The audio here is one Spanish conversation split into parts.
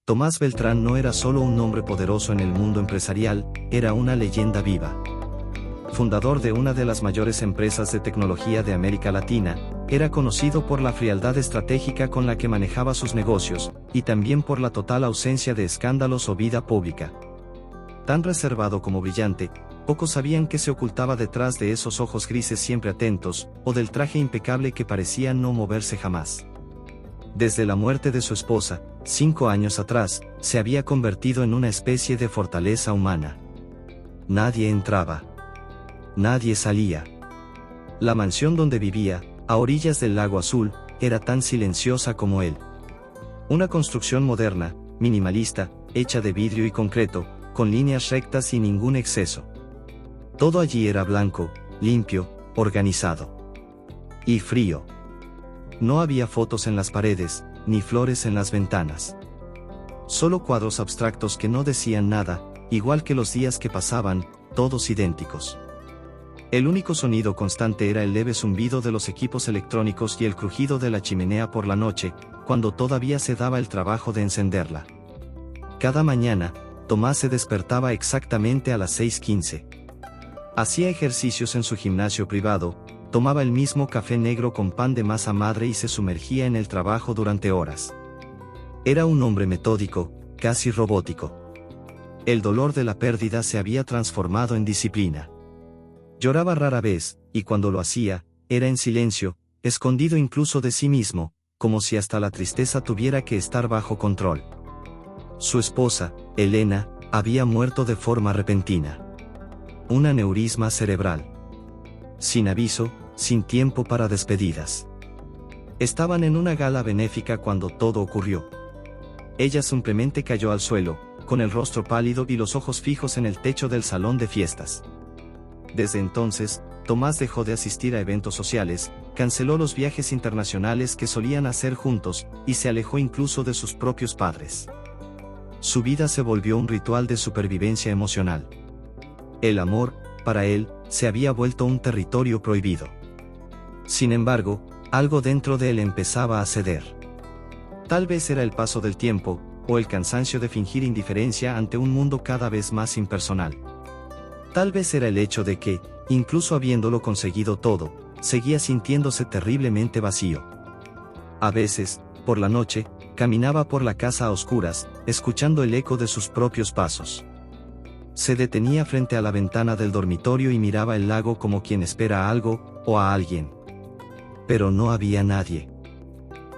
Tomás Beltrán no era solo un hombre poderoso en el mundo empresarial, era una leyenda viva. Fundador de una de las mayores empresas de tecnología de América Latina, era conocido por la frialdad estratégica con la que manejaba sus negocios, y también por la total ausencia de escándalos o vida pública. Tan reservado como brillante, pocos sabían qué se ocultaba detrás de esos ojos grises siempre atentos, o del traje impecable que parecía no moverse jamás. Desde la muerte de su esposa, 5 años atrás, se había convertido en una especie de fortaleza humana. Nadie entraba. Nadie salía. La mansión donde vivía, a orillas del lago Azul, era tan silenciosa como él. Una construcción moderna, minimalista, hecha de vidrio y concreto, con líneas rectas y ningún exceso. Todo allí era blanco, limpio, organizado. Y frío. No había fotos en las paredes, ni flores en las ventanas. Solo cuadros abstractos que no decían nada, igual que los días que pasaban, todos idénticos. El único sonido constante era el leve zumbido de los equipos electrónicos y el crujido de la chimenea por la noche, cuando todavía se daba el trabajo de encenderla. Cada mañana, Tomás se despertaba exactamente a las 6:15. Hacía ejercicios en su gimnasio privado, tomaba el mismo café negro con pan de masa madre y se sumergía en el trabajo durante horas. Era un hombre metódico, casi robótico. El dolor de la pérdida se había transformado en disciplina. Lloraba rara vez, y cuando lo hacía, era en silencio, escondido incluso de sí mismo, como si hasta la tristeza tuviera que estar bajo control. Su esposa, Elena, había muerto de forma repentina. Un aneurisma cerebral. Sin aviso, sin tiempo para despedidas. Estaban en una gala benéfica cuando todo ocurrió. Ella simplemente cayó al suelo, con el rostro pálido y los ojos fijos en el techo del salón de fiestas. Desde entonces, Tomás dejó de asistir a eventos sociales, canceló los viajes internacionales que solían hacer juntos, y se alejó incluso de sus propios padres. Su vida se volvió un ritual de supervivencia emocional. El amor, para él, se había vuelto un territorio prohibido. Sin embargo, algo dentro de él empezaba a ceder. Tal vez era el paso del tiempo, o el cansancio de fingir indiferencia ante un mundo cada vez más impersonal. Tal vez era el hecho de que, incluso habiéndolo conseguido todo, seguía sintiéndose terriblemente vacío. A veces, por la noche, caminaba por la casa a oscuras, escuchando el eco de sus propios pasos. Se detenía frente a la ventana del dormitorio y miraba el lago como quien espera a algo, o a alguien. Pero no había nadie.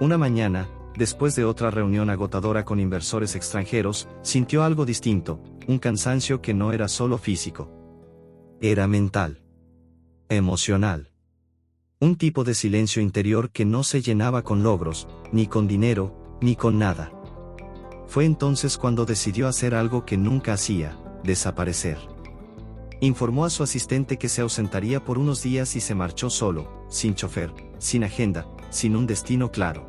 Una mañana, después de otra reunión agotadora con inversores extranjeros, sintió algo distinto, un cansancio que no era solo físico. Era mental. Emocional. Un tipo de silencio interior que no se llenaba con logros, ni con dinero, ni con nada. Fue entonces cuando decidió hacer algo que nunca hacía: desaparecer. Informó a su asistente que se ausentaría por unos días y se marchó solo, sin chofer, sin agenda, sin un destino claro.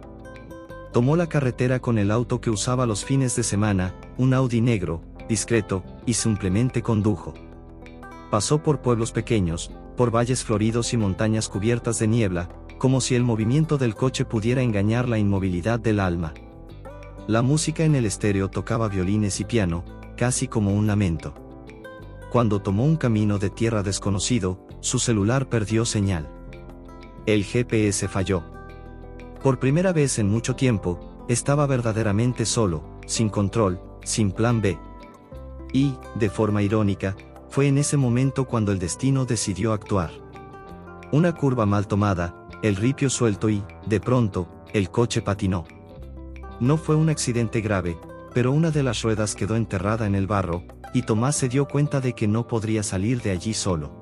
Tomó la carretera con el auto que usaba los fines de semana, un Audi negro, discreto, y simplemente condujo. Pasó por pueblos pequeños, por valles floridos y montañas cubiertas de niebla, como si el movimiento del coche pudiera engañar la inmovilidad del alma. La música en el estéreo tocaba violines y piano, casi como un lamento. Cuando tomó un camino de tierra desconocido, su celular perdió señal. El GPS falló. Por primera vez en mucho tiempo, estaba verdaderamente solo, sin control, sin plan B. Y, de forma irónica, fue en ese momento cuando el destino decidió actuar. Una curva mal tomada, el ripio suelto y, de pronto, el coche patinó. No fue un accidente grave, pero una de las ruedas quedó enterrada en el barro, y Tomás se dio cuenta de que no podría salir de allí solo.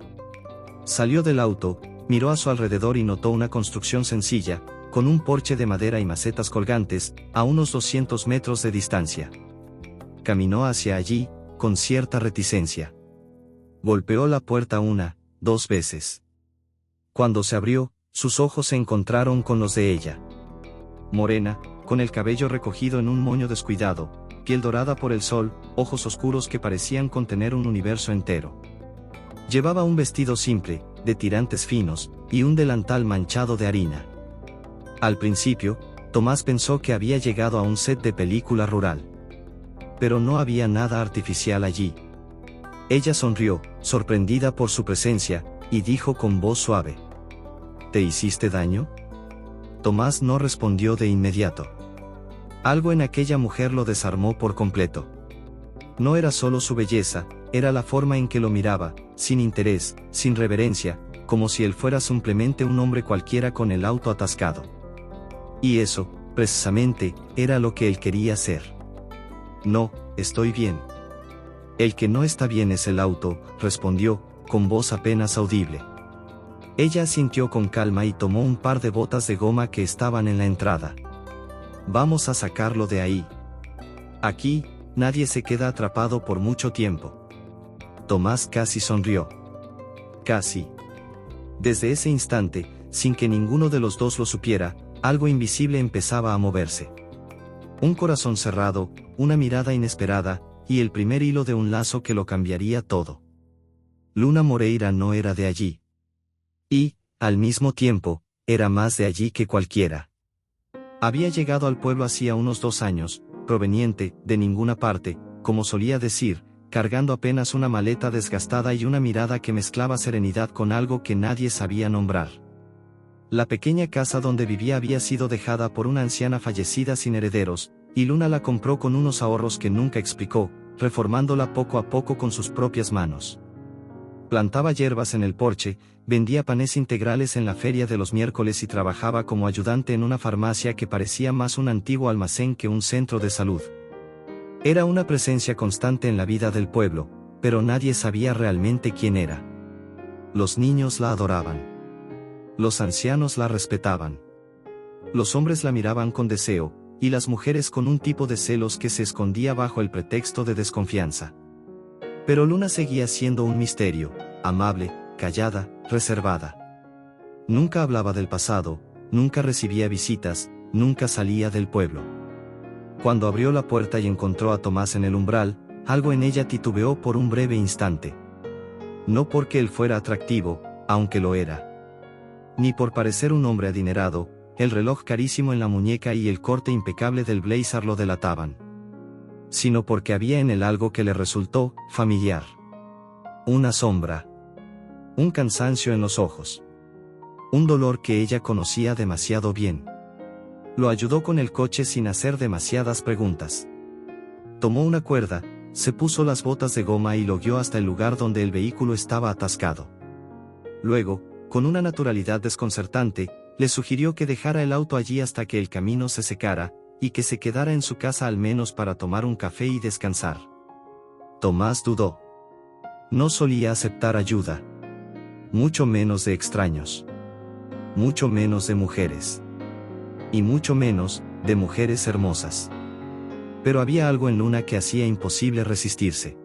Salió del auto, miró a su alrededor y notó una construcción sencilla, con un porche de madera y macetas colgantes, a unos 200 metros de distancia. Caminó hacia allí, con cierta reticencia. Golpeó la puerta 1, 2 veces. Cuando se abrió, sus ojos se encontraron con los de ella. Morena, con el cabello recogido en un moño descuidado, piel dorada por el sol, ojos oscuros que parecían contener un universo entero. Llevaba un vestido simple, de tirantes finos, y un delantal manchado de harina. Al principio, Tomás pensó que había llegado a un set de película rural. pero no había nada artificial allí. Ella sonrió, sorprendida por su presencia, y dijo con voz suave: ¿Te hiciste daño? Tomás no respondió de inmediato. Algo en aquella mujer lo desarmó por completo. No era solo su belleza, era la forma en que lo miraba, sin interés, sin reverencia, como si él fuera simplemente un hombre cualquiera con el auto atascado. Y eso, precisamente, era lo que él quería ser. No, estoy bien. El que no está bien es el auto, respondió, con voz apenas audible. Ella asintió con calma y tomó un par de botas de goma que estaban en la entrada. Vamos a sacarlo de ahí. Aquí, nadie se queda atrapado por mucho tiempo. Tomás casi sonrió. Casi. Desde ese instante, sin que ninguno de los dos lo supiera, algo invisible empezaba a moverse. Un corazón cerrado, una mirada inesperada, y el primer hilo de un lazo que lo cambiaría todo. Luna Moreira no era de allí. Y, al mismo tiempo, era más de allí que cualquiera. Había llegado al pueblo hacía unos 2 años, proveniente de ninguna parte, como solía decir, cargando apenas una maleta desgastada y una mirada que mezclaba serenidad con algo que nadie sabía nombrar. La pequeña casa donde vivía había sido dejada por una anciana fallecida sin herederos, y Luna la compró con unos ahorros que nunca explicó, reformándola poco a poco con sus propias manos. Plantaba hierbas en el porche, vendía panes integrales en la feria de los miércoles y trabajaba como ayudante en una farmacia que parecía más un antiguo almacén que un centro de salud. Era una presencia constante en la vida del pueblo, pero nadie sabía realmente quién era. Los niños la adoraban. Los ancianos la respetaban. Los hombres la miraban con deseo, y las mujeres con un tipo de celos que se escondía bajo el pretexto de desconfianza. Pero Luna seguía siendo un misterio, amable, callada, reservada. Nunca hablaba del pasado, nunca recibía visitas, nunca salía del pueblo. Cuando abrió la puerta y encontró a Tomás en el umbral, algo en ella titubeó por un breve instante. No porque él fuera atractivo, aunque lo era. Ni por parecer un hombre adinerado, el reloj carísimo en la muñeca y el corte impecable del blazer lo delataban. Sino porque había en él algo que le resultó familiar. Una sombra. Un cansancio en los ojos. Un dolor que ella conocía demasiado bien. Lo ayudó con el coche sin hacer demasiadas preguntas. Tomó una cuerda, se puso las botas de goma y lo guió hasta el lugar donde el vehículo estaba atascado. Luego, con una naturalidad desconcertante, le sugirió que dejara el auto allí hasta que el camino se secara, y que se quedara en su casa al menos para tomar un café y descansar. Tomás dudó. No solía aceptar ayuda. Mucho menos de extraños. Mucho menos de mujeres. Y mucho menos, de mujeres hermosas. Pero había algo en Luna que hacía imposible resistirse.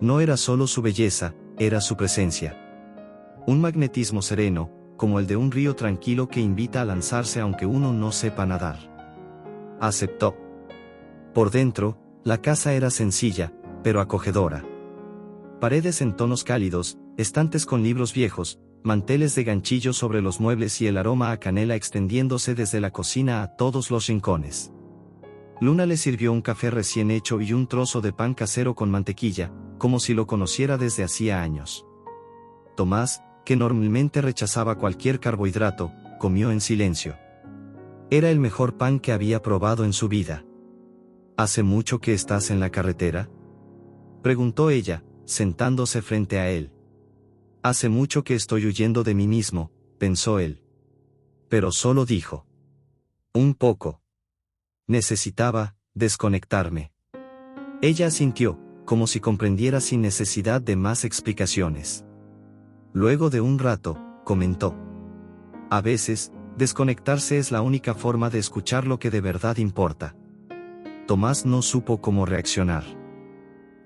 No era solo su belleza, era su presencia. Un magnetismo sereno, como el de un río tranquilo que invita a lanzarse aunque uno no sepa nadar. Aceptó. Por dentro, la casa era sencilla, pero acogedora. Paredes en tonos cálidos, estantes con libros viejos, manteles de ganchillo sobre los muebles y el aroma a canela extendiéndose desde la cocina a todos los rincones. Luna le sirvió un café recién hecho y un trozo de pan casero con mantequilla, como si lo conociera desde hacía años. Tomás, que normalmente rechazaba cualquier carbohidrato, comió en silencio. Era el mejor pan que había probado en su vida. ¿Hace mucho que estás en la carretera?, preguntó ella, sentándose frente a él. Hace mucho que estoy huyendo de mí mismo, pensó él. Pero solo dijo: un poco. Necesitaba desconectarme. Ella asintió, como si comprendiera sin necesidad de más explicaciones. Luego de un rato, comentó: a veces, desconectarse es la única forma de escuchar lo que de verdad importa. Tomás no supo cómo reaccionar.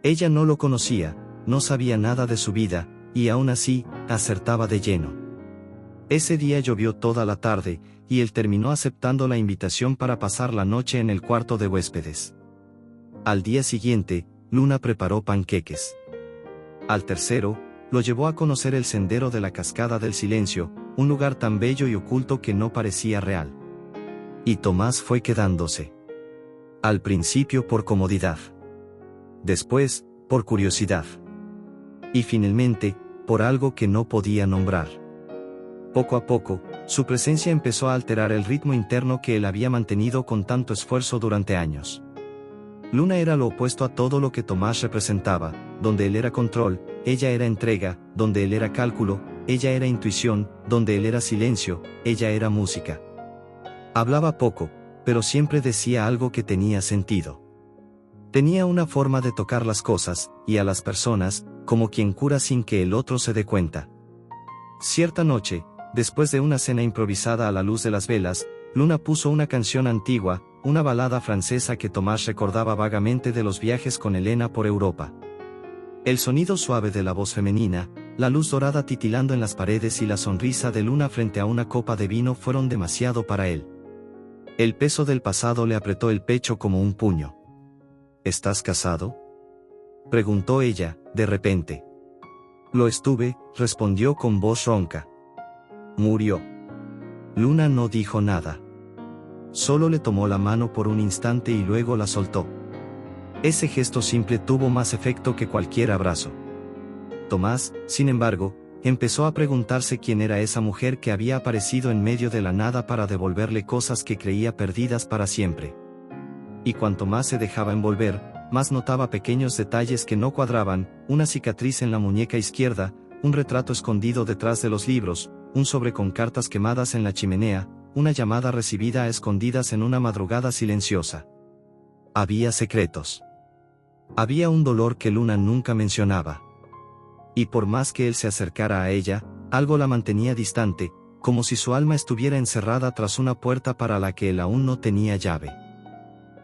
Ella no lo conocía, no sabía nada de su vida, y aún así, acertaba de lleno. Ese día llovió toda la tarde, y él terminó aceptando la invitación para pasar la noche en el cuarto de huéspedes. Al día siguiente, Luna preparó panqueques. Al tercero, lo llevó a conocer el sendero de la Cascada del Silencio, un lugar tan bello y oculto que no parecía real. Y Tomás fue quedándose. Al principio por comodidad. Después, por curiosidad. Y finalmente, por algo que no podía nombrar. Poco a poco, su presencia empezó a alterar el ritmo interno que él había mantenido con tanto esfuerzo durante años. Luna era lo opuesto a todo lo que Tomás representaba, donde él era control, ella era entrega, donde él era cálculo, ella era intuición, donde él era silencio, ella era música. Hablaba poco, pero siempre decía algo que tenía sentido. Tenía una forma de tocar las cosas, y a las personas, como quien cura sin que el otro se dé cuenta. Cierta noche, después de una cena improvisada a la luz de las velas, Luna puso una canción antigua, una balada francesa que Tomás recordaba vagamente de los viajes con Elena por Europa. El sonido suave de la voz femenina, la luz dorada titilando en las paredes y la sonrisa de Luna frente a una copa de vino fueron demasiado para él. El peso del pasado le apretó el pecho como un puño. ¿Estás casado?, preguntó ella, de repente. Lo estuve, respondió con voz ronca. Murió. Luna no dijo nada. Solo le tomó la mano por un instante y luego la soltó. Ese gesto simple tuvo más efecto que cualquier abrazo. Tomás, sin embargo, empezó a preguntarse quién era esa mujer que había aparecido en medio de la nada para devolverle cosas que creía perdidas para siempre. Y cuanto más se dejaba envolver, más notaba pequeños detalles que no cuadraban, una cicatriz en la muñeca izquierda, un retrato escondido detrás de los libros, un sobre con cartas quemadas en la chimenea, una llamada recibida a escondidas en una madrugada silenciosa. Había secretos. Había un dolor que Luna nunca mencionaba. Y por más que él se acercara a ella, algo la mantenía distante, como si su alma estuviera encerrada tras una puerta para la que él aún no tenía llave.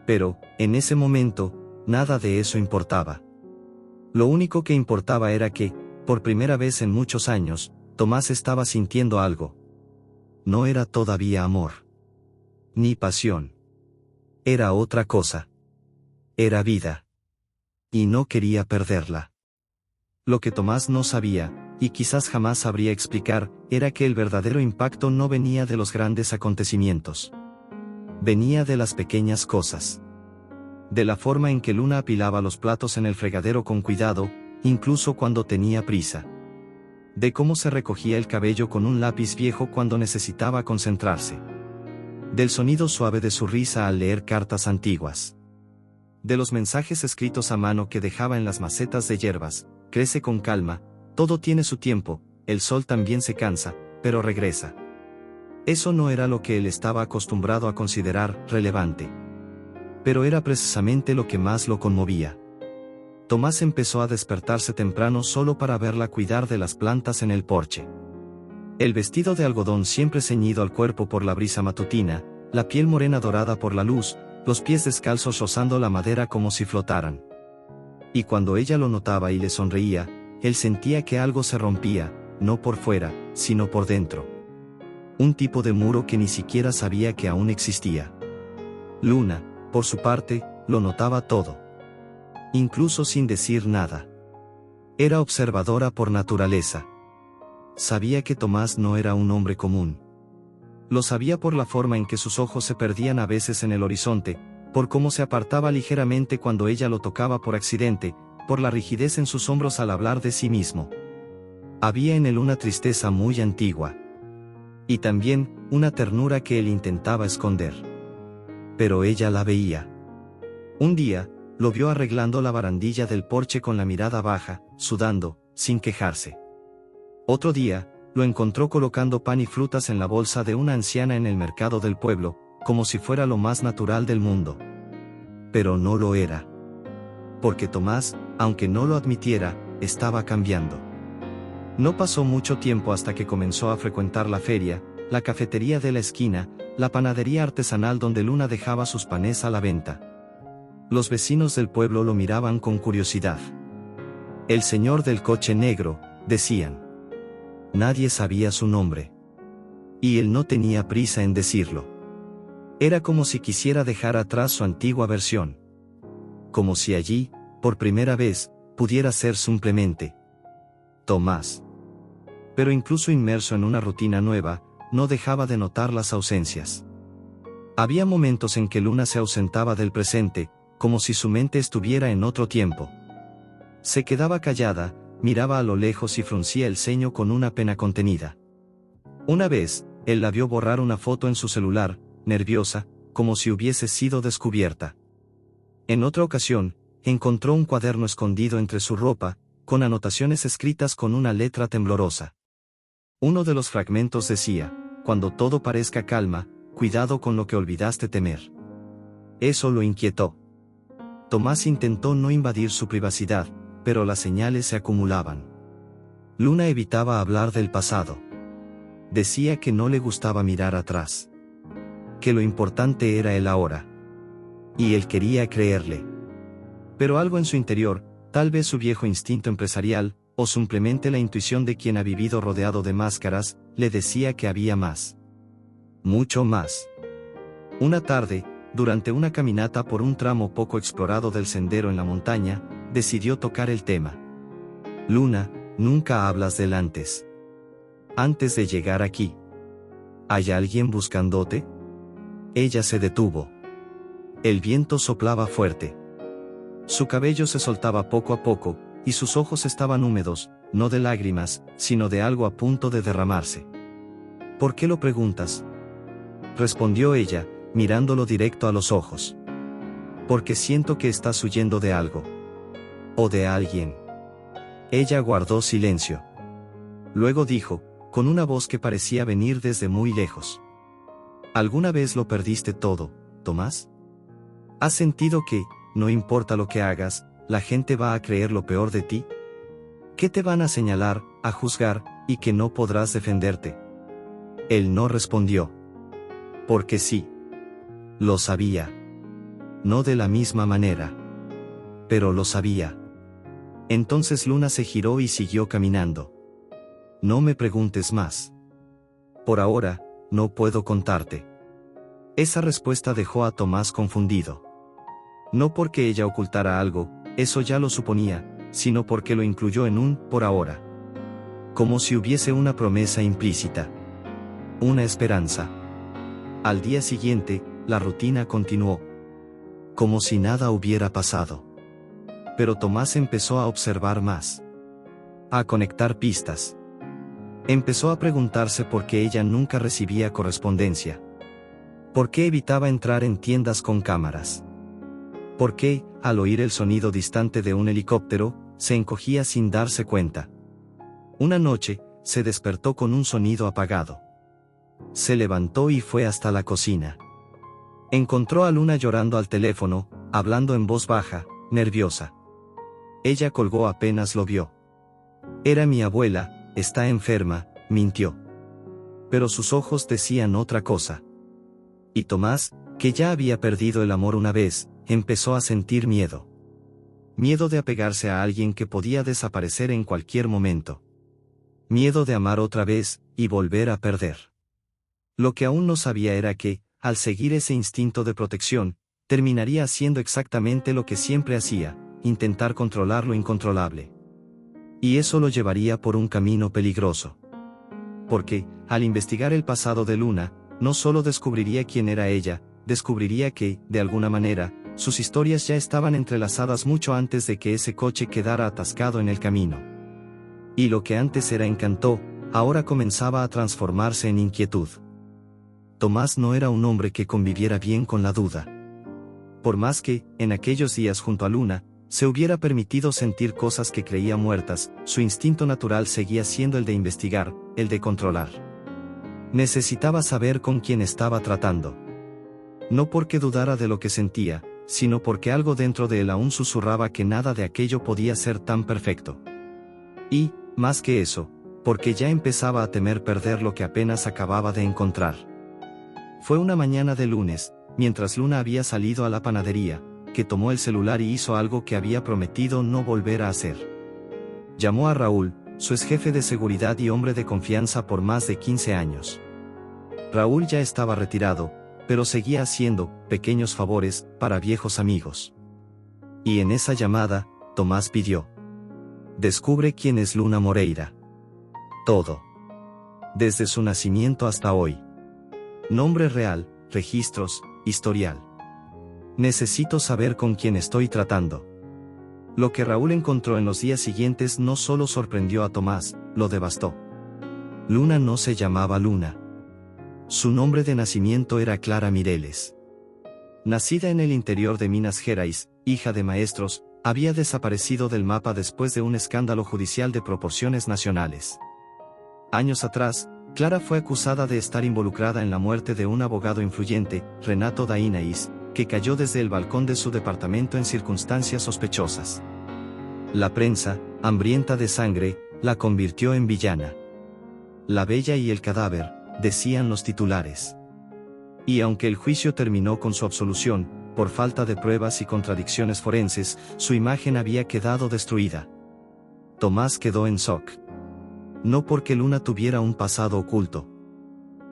Pero, en ese momento, nada de eso importaba. Lo único que importaba era que, por primera vez en muchos años, Tomás estaba sintiendo algo. No era todavía amor. Ni pasión. Era otra cosa. Era vida. Y no quería perderla. Lo que Tomás no sabía, y quizás jamás sabría explicar, era que el verdadero impacto no venía de los grandes acontecimientos. Venía de las pequeñas cosas. De la forma en que Luna apilaba los platos en el fregadero con cuidado, incluso cuando tenía prisa. De cómo se recogía el cabello con un lápiz viejo cuando necesitaba concentrarse. Del sonido suave de su risa al leer cartas antiguas. De los mensajes escritos a mano que dejaba en las macetas de hierbas: crece con calma, todo tiene su tiempo, el sol también se cansa, pero regresa. Eso no era lo que él estaba acostumbrado a considerar relevante. Pero era precisamente lo que más lo conmovía. Tomás empezó a despertarse temprano solo para verla cuidar de las plantas en el porche. El vestido de algodón siempre ceñido al cuerpo por la brisa matutina, la piel morena dorada por la luz, los pies descalzos rozando la madera como si flotaran. Y cuando ella lo notaba y le sonreía, él sentía que algo se rompía, no por fuera, sino por dentro. Un tipo de muro que ni siquiera sabía que aún existía. Luna, por su parte, lo notaba todo. Incluso sin decir nada. Era observadora por naturaleza. Sabía que Tomás no era un hombre común. Lo sabía por la forma en que sus ojos se perdían a veces en el horizonte, por cómo se apartaba ligeramente cuando ella lo tocaba por accidente, por la rigidez en sus hombros al hablar de sí mismo. Había en él una tristeza muy antigua. Y también, una ternura que él intentaba esconder. Pero ella la veía. Un día, lo vio arreglando la barandilla del porche con la mirada baja, sudando, sin quejarse. Otro día, lo encontró colocando pan y frutas en la bolsa de una anciana en el mercado del pueblo, como si fuera lo más natural del mundo. Pero no lo era. Porque Tomás, aunque no lo admitiera, estaba cambiando. No pasó mucho tiempo hasta que comenzó a frecuentar la feria, la cafetería de la esquina, la panadería artesanal donde Luna dejaba sus panes a la venta. Los vecinos del pueblo lo miraban con curiosidad. El señor del coche negro, decían. Nadie sabía su nombre. Y él no tenía prisa en decirlo. Era como si quisiera dejar atrás su antigua versión. Como si allí, por primera vez, pudiera ser simplemente Tomás. Pero incluso inmerso en una rutina nueva, no dejaba de notar las ausencias. Había momentos en que Luna se ausentaba del presente, como si su mente estuviera en otro tiempo. Se quedaba callada, miraba a lo lejos y fruncía el ceño con una pena contenida. Una vez, él la vio borrar una foto en su celular, nerviosa, como si hubiese sido descubierta. En otra ocasión, encontró un cuaderno escondido entre su ropa, con anotaciones escritas con una letra temblorosa. Uno de los fragmentos decía: cuando todo parezca calma, cuidado con lo que olvidaste temer. Eso lo inquietó. Tomás intentó no invadir su privacidad, pero las señales se acumulaban. Luna evitaba hablar del pasado. Decía que no le gustaba mirar atrás. Que lo importante era el ahora. Y él quería creerle. Pero algo en su interior, tal vez su viejo instinto empresarial, o simplemente la intuición de quien ha vivido rodeado de máscaras, le decía que había más. Mucho más. Una tarde, durante una caminata por un tramo poco explorado del sendero en la montaña, decidió tocar el tema. Luna, nunca hablas del antes. Antes de llegar aquí. ¿Hay alguien buscándote? Ella se detuvo. El viento soplaba fuerte. Su cabello se soltaba poco a poco, y sus ojos estaban húmedos, no de lágrimas, sino de algo a punto de derramarse. ¿Por qué lo preguntas?, respondió ella, mirándolo directo a los ojos. Porque siento que estás huyendo de algo. O de alguien. Ella guardó silencio. Luego dijo, con una voz que parecía venir desde muy lejos: ¿alguna vez lo perdiste todo, Tomás? ¿Has sentido que, no importa lo que hagas, la gente va a creer lo peor de ti? ¿Que te van a señalar, a juzgar, y que no podrás defenderte? Él no respondió. Porque sí. Lo sabía. No de la misma manera. Pero lo sabía. Entonces Luna se giró y siguió caminando. No me preguntes más. Por ahora, no puedo contarte. Esa respuesta dejó a Tomás confundido. No porque ella ocultara algo, eso ya lo suponía, sino porque lo incluyó en un por ahora. Como si hubiese una promesa implícita. Una esperanza. Al día siguiente, la rutina continuó. Como si nada hubiera pasado. Pero Tomás empezó a observar más. A conectar pistas. Empezó a preguntarse por qué ella nunca recibía correspondencia. ¿Por qué evitaba entrar en tiendas con cámaras? ¿Por qué, al oír el sonido distante de un helicóptero, se encogía sin darse cuenta? Una noche, se despertó con un sonido apagado. Se levantó y fue hasta la cocina. Encontró a Luna llorando al teléfono, hablando en voz baja, nerviosa. Ella colgó apenas lo vio. Era mi abuela, está enferma, mintió. Pero sus ojos decían otra cosa. Y Tomás, que ya había perdido el amor una vez, empezó a sentir miedo. Miedo de apegarse a alguien que podía desaparecer en cualquier momento. Miedo de amar otra vez, y volver a perder. Lo que aún no sabía era que, al seguir ese instinto de protección, terminaría haciendo exactamente lo que siempre hacía, intentar controlar lo incontrolable. Y eso lo llevaría por un camino peligroso. Porque, al investigar el pasado de Luna, no solo descubriría quién era ella, descubriría que, de alguna manera, sus historias ya estaban entrelazadas mucho antes de que ese coche quedara atascado en el camino. Y lo que antes era encanto, ahora comenzaba a transformarse en inquietud. Tomás no era un hombre que conviviera bien con la duda. Por más que, en aquellos días junto a Luna, se hubiera permitido sentir cosas que creía muertas, su instinto natural seguía siendo el de investigar, el de controlar. Necesitaba saber con quién estaba tratando. No porque dudara de lo que sentía, sino porque algo dentro de él aún susurraba que nada de aquello podía ser tan perfecto. Y, más que eso, porque ya empezaba a temer perder lo que apenas acababa de encontrar. Fue una mañana de lunes, mientras Luna había salido a la panadería, que tomó el celular y hizo algo que había prometido no volver a hacer. Llamó a Raúl, su exjefe de seguridad y hombre de confianza por más de 15 años. Raúl ya estaba retirado, pero seguía haciendo pequeños favores para viejos amigos. Y en esa llamada, Tomás pidió: descubre quién es Luna Moreira. Todo. Desde su nacimiento hasta hoy. Nombre real, registros, historial. Necesito saber con quién estoy tratando. Lo que Raúl encontró en los días siguientes no solo sorprendió a Tomás, lo devastó. Luna no se llamaba Luna. Su nombre de nacimiento era Clara Mireles. Nacida en el interior de Minas Gerais, hija de maestros, había desaparecido del mapa después de un escándalo judicial de proporciones nacionales. Años atrás, Clara fue acusada de estar involucrada en la muerte de un abogado influyente, Renato Dainaís, que cayó desde el balcón de su departamento en circunstancias sospechosas. La prensa, hambrienta de sangre, la convirtió en villana. La bella y el cadáver, decían los titulares. Y aunque el juicio terminó con su absolución, por falta de pruebas y contradicciones forenses, su imagen había quedado destruida. Tomás quedó en shock. No porque Luna tuviera un pasado oculto,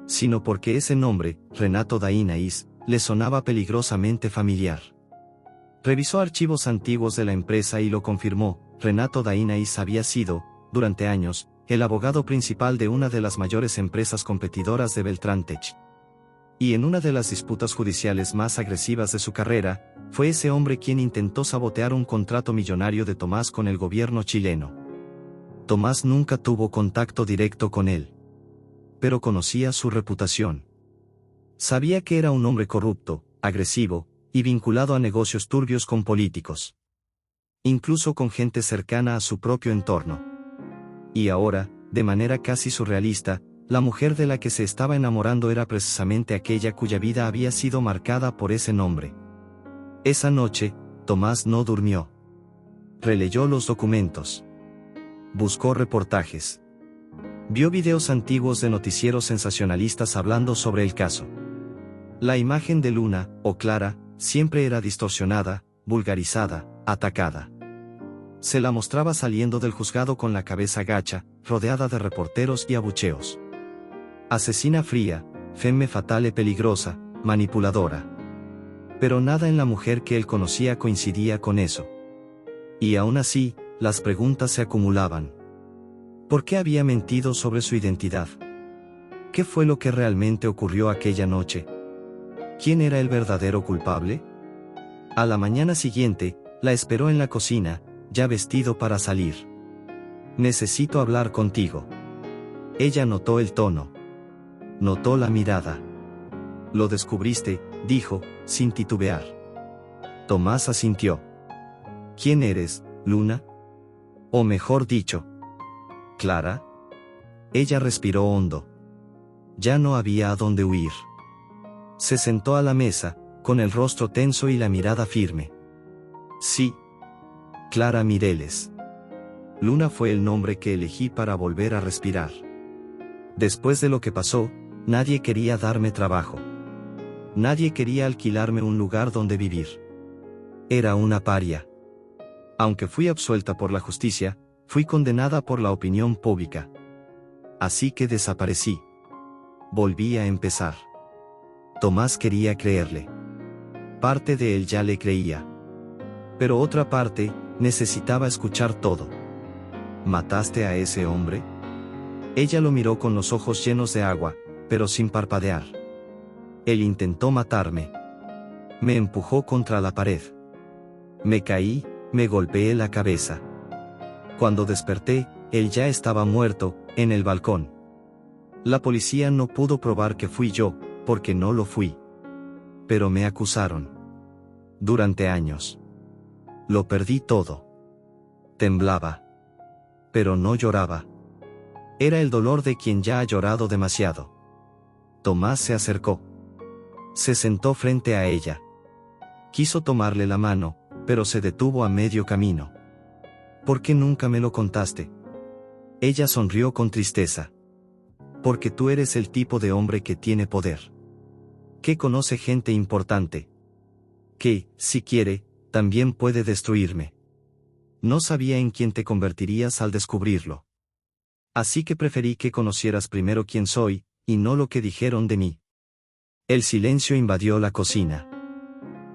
sino porque ese nombre, Renato Dainaís, le sonaba peligrosamente familiar. Revisó archivos antiguos de la empresa y lo confirmó. Renato Dainaís había sido, durante años, el abogado principal de una de las mayores empresas competidoras de Beltrán-Tech. Y en una de las disputas judiciales más agresivas de su carrera, fue ese hombre quien intentó sabotear un contrato millonario de Tomás con el gobierno chileno. Tomás nunca tuvo contacto directo con él, pero conocía su reputación. Sabía que era un hombre corrupto, agresivo, y vinculado a negocios turbios con políticos. Incluso con gente cercana a su propio entorno. Y ahora, de manera casi surrealista, la mujer de la que se estaba enamorando era precisamente aquella cuya vida había sido marcada por ese nombre. Esa noche, Tomás no durmió. Releyó los documentos. Buscó reportajes. Vio videos antiguos de noticieros sensacionalistas hablando sobre el caso. La imagen de Luna, o Clara, siempre era distorsionada, vulgarizada, atacada. Se la mostraba saliendo del juzgado con la cabeza gacha, rodeada de reporteros y abucheos. Asesina fría, femme fatale peligrosa, manipuladora. Pero nada en la mujer que él conocía coincidía con eso. Y aún así, las preguntas se acumulaban. ¿Por qué había mentido sobre su identidad? ¿Qué fue lo que realmente ocurrió aquella noche? ¿Quién era el verdadero culpable? A la mañana siguiente, la esperó en la cocina, ya vestido para salir. Necesito hablar contigo. Ella notó el tono. Notó la mirada. Lo descubriste, dijo, sin titubear. Tomás asintió. ¿Quién eres, Luna? O mejor dicho, ¿Clara? Ella respiró hondo. Ya no había a dónde huir. Se sentó a la mesa, con el rostro tenso y la mirada firme. Sí. Clara Mireles. Luna fue el nombre que elegí para volver a respirar. Después de lo que pasó, nadie quería darme trabajo. Nadie quería alquilarme un lugar donde vivir. Era una paria. Aunque fui absuelta por la justicia, fui condenada por la opinión pública. Así que desaparecí. Volví a empezar. Tomás quería creerle. Parte de él ya le creía. Pero otra parte, necesitaba escuchar todo. ¿Mataste a ese hombre? Ella lo miró con los ojos llenos de agua, pero sin parpadear. Él intentó matarme. Me empujó contra la pared. Me caí, me golpeé la cabeza. Cuando desperté, él ya estaba muerto, en el balcón. La policía no pudo probar que fui yo, porque no lo fui. Pero me acusaron. Durante años. Lo perdí todo. Temblaba. Pero no lloraba. Era el dolor de quien ya ha llorado demasiado. Tomás se acercó. Se sentó frente a ella. Quiso tomarle la mano, pero se detuvo a medio camino. ¿Por qué nunca me lo contaste? Ella sonrió con tristeza. Porque tú eres el tipo de hombre que tiene poder. Que conoce gente importante. Que, si quiere, también puede destruirme. No sabía en quién te convertirías al descubrirlo. Así que preferí que conocieras primero quién soy, y no lo que dijeron de mí. El silencio invadió la cocina.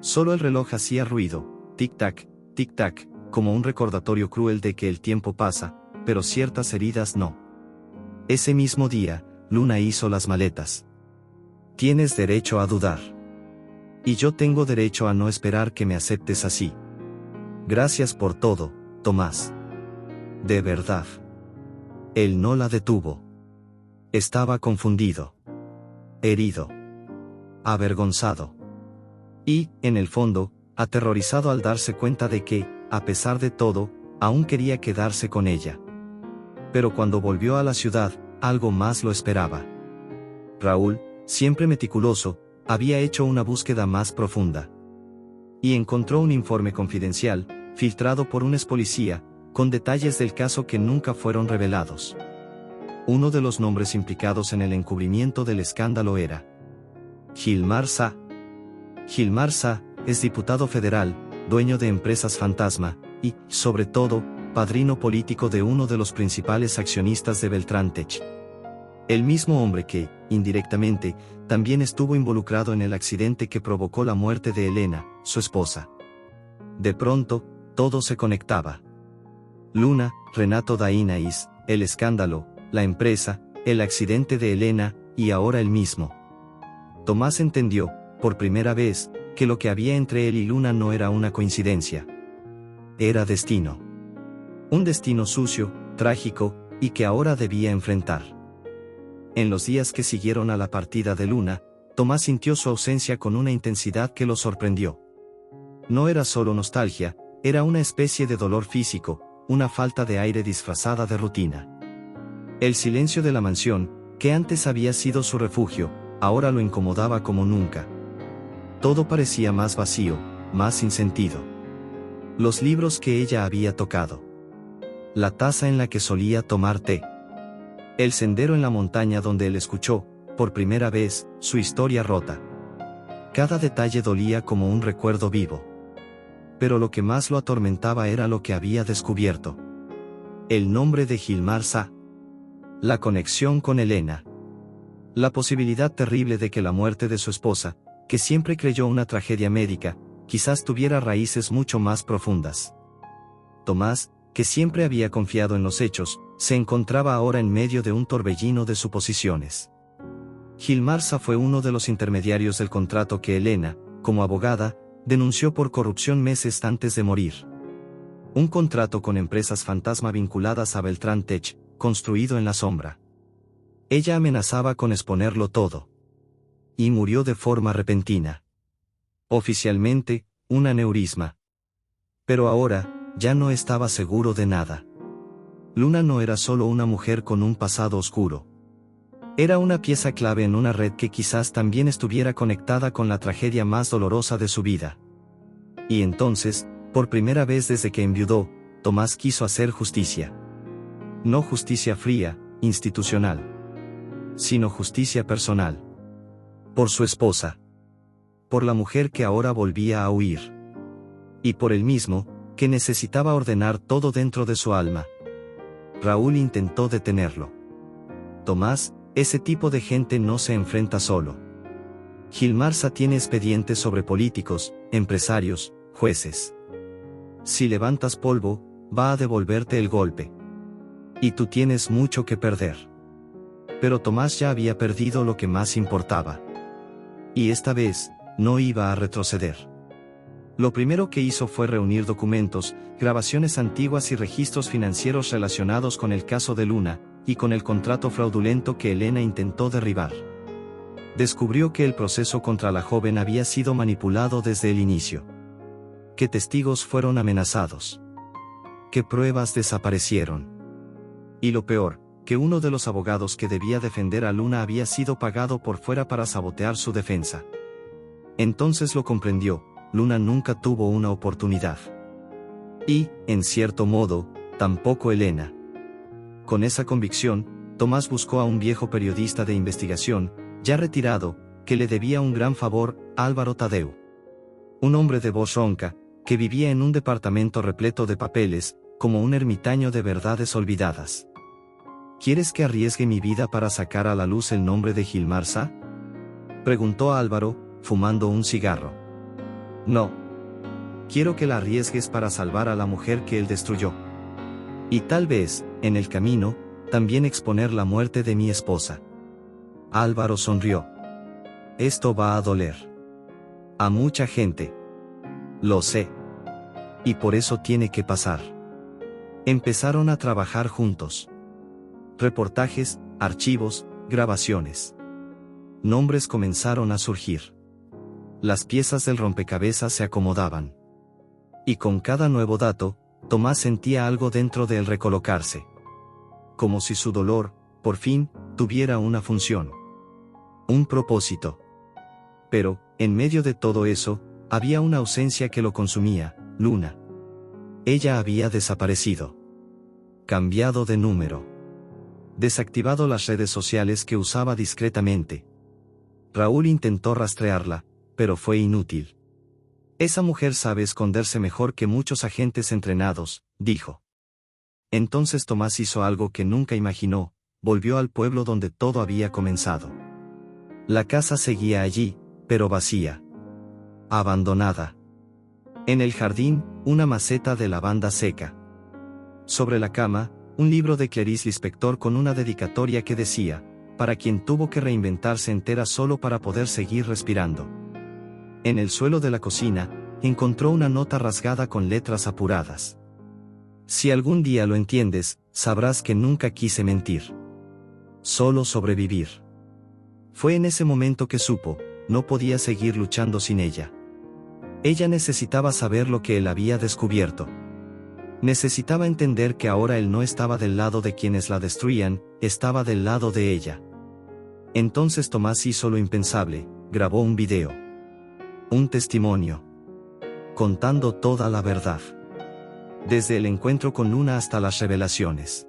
Solo el reloj hacía ruido, tic-tac, tic-tac, como un recordatorio cruel de que el tiempo pasa, pero ciertas heridas no. Ese mismo día, Luna hizo las maletas. Tienes derecho a dudar. Y yo tengo derecho a no esperar que me aceptes así. Gracias por todo, Tomás. De verdad. Él no la detuvo. Estaba confundido. Herido. Avergonzado. Y, en el fondo, aterrorizado al darse cuenta de que, a pesar de todo, aún quería quedarse con ella. Pero cuando volvió a la ciudad, algo más lo esperaba. Raúl, siempre meticuloso, había hecho una búsqueda más profunda. Y encontró un informe confidencial, filtrado por un expolicía, con detalles del caso que nunca fueron revelados. Uno de los nombres implicados en el encubrimiento del escándalo era Gilmar Sá. Gilmar Sá es diputado federal, dueño de empresas fantasma, y, sobre todo, padrino político de uno de los principales accionistas de Beltrán-Tech. El mismo hombre que, indirectamente, también estuvo involucrado en el accidente que provocó la muerte de Elena, su esposa. De pronto, todo se conectaba. Luna, Renato Dainaís, el escándalo, la empresa, el accidente de Elena, y ahora el mismo. Tomás entendió, por primera vez, que lo que había entre él y Luna no era una coincidencia. Era destino. Un destino sucio, trágico, y que ahora debía enfrentar. En los días que siguieron a la partida de Luna, Tomás sintió su ausencia con una intensidad que lo sorprendió. No era solo nostalgia, era una especie de dolor físico, una falta de aire disfrazada de rutina. El silencio de la mansión, que antes había sido su refugio, ahora lo incomodaba como nunca. Todo parecía más vacío, más sin sentido. Los libros que ella había tocado. La taza en la que solía tomar té. El sendero en la montaña donde él escuchó, por primera vez, su historia rota. Cada detalle dolía como un recuerdo vivo. Pero lo que más lo atormentaba era lo que había descubierto. El nombre de Gilmar Sá. La conexión con Elena. La posibilidad terrible de que la muerte de su esposa, que siempre creyó una tragedia médica, quizás tuviera raíces mucho más profundas. Tomás, que siempre había confiado en los hechos, se encontraba ahora en medio de un torbellino de suposiciones. Gilmar Sá fue uno de los intermediarios del contrato que Elena, como abogada, denunció por corrupción meses antes de morir. Un contrato con empresas fantasma vinculadas a Beltrán-Tech, construido en la sombra. Ella amenazaba con exponerlo todo. Y murió de forma repentina. Oficialmente, un aneurisma. Pero ahora, ya no estaba seguro de nada. Luna no era solo una mujer con un pasado oscuro. Era una pieza clave en una red que quizás también estuviera conectada con la tragedia más dolorosa de su vida. Y entonces, por primera vez desde que enviudó, Tomás quiso hacer justicia. No justicia fría, institucional. Sino justicia personal. Por su esposa. Por la mujer que ahora volvía a huir. Y por él mismo, que necesitaba ordenar todo dentro de su alma. Raúl intentó detenerlo. Tomás, ese tipo de gente no se enfrenta solo. Gilmar Sá tiene expedientes sobre políticos, empresarios, jueces. Si levantas polvo, va a devolverte el golpe. Y tú tienes mucho que perder. Pero Tomás ya había perdido lo que más importaba. Y esta vez, no iba a retroceder. Lo primero que hizo fue reunir documentos, grabaciones antiguas y registros financieros relacionados con el caso de Luna, y con el contrato fraudulento que Elena intentó derribar. Descubrió que el proceso contra la joven había sido manipulado desde el inicio. Que testigos fueron amenazados. Que pruebas desaparecieron. Y lo peor, que uno de los abogados que debía defender a Luna había sido pagado por fuera para sabotear su defensa. Entonces lo comprendió. Luna nunca tuvo una oportunidad. Y, en cierto modo, tampoco Elena. Con esa convicción, Tomás buscó a un viejo periodista de investigación, ya retirado, que le debía un gran favor, Álvaro Tadeu. Un hombre de voz ronca, que vivía en un departamento repleto de papeles, como un ermitaño de verdades olvidadas. ¿Quieres que arriesgue mi vida para sacar a la luz el nombre de Gilmar Sá? Preguntó Álvaro, fumando un cigarro. No. Quiero que la arriesgues para salvar a la mujer que él destruyó. Y tal vez, en el camino, también exponer la muerte de mi esposa. Álvaro sonrió. Esto va a doler. A mucha gente. Lo sé. Y por eso tiene que pasar. Empezaron a trabajar juntos. Reportajes, archivos, grabaciones. Nombres comenzaron a surgir. Las piezas del rompecabezas se acomodaban. Y con cada nuevo dato, Tomás sentía algo dentro de él recolocarse. Como si su dolor, por fin, tuviera una función. Un propósito. Pero, en medio de todo eso, había una ausencia que lo consumía, Luna. Ella había desaparecido. Cambiado de número. Desactivado las redes sociales que usaba discretamente. Raúl intentó rastrearla, pero fue inútil. Esa mujer sabe esconderse mejor que muchos agentes entrenados, dijo. Entonces Tomás hizo algo que nunca imaginó, volvió al pueblo donde todo había comenzado. La casa seguía allí, pero vacía. Abandonada. En el jardín, una maceta de lavanda seca. Sobre la cama, un libro de Clarice Lispector con una dedicatoria que decía, para quien tuvo que reinventarse entera solo para poder seguir respirando. En el suelo de la cocina, encontró una nota rasgada con letras apuradas. Si algún día lo entiendes, sabrás que nunca quise mentir. Solo sobrevivir. Fue en ese momento que supo, no podía seguir luchando sin ella. Ella necesitaba saber lo que él había descubierto. Necesitaba entender que ahora él no estaba del lado de quienes la destruían, estaba del lado de ella. Entonces Tomás hizo lo impensable, grabó un video. Un testimonio. Contando toda la verdad. Desde el encuentro con Luna hasta las revelaciones.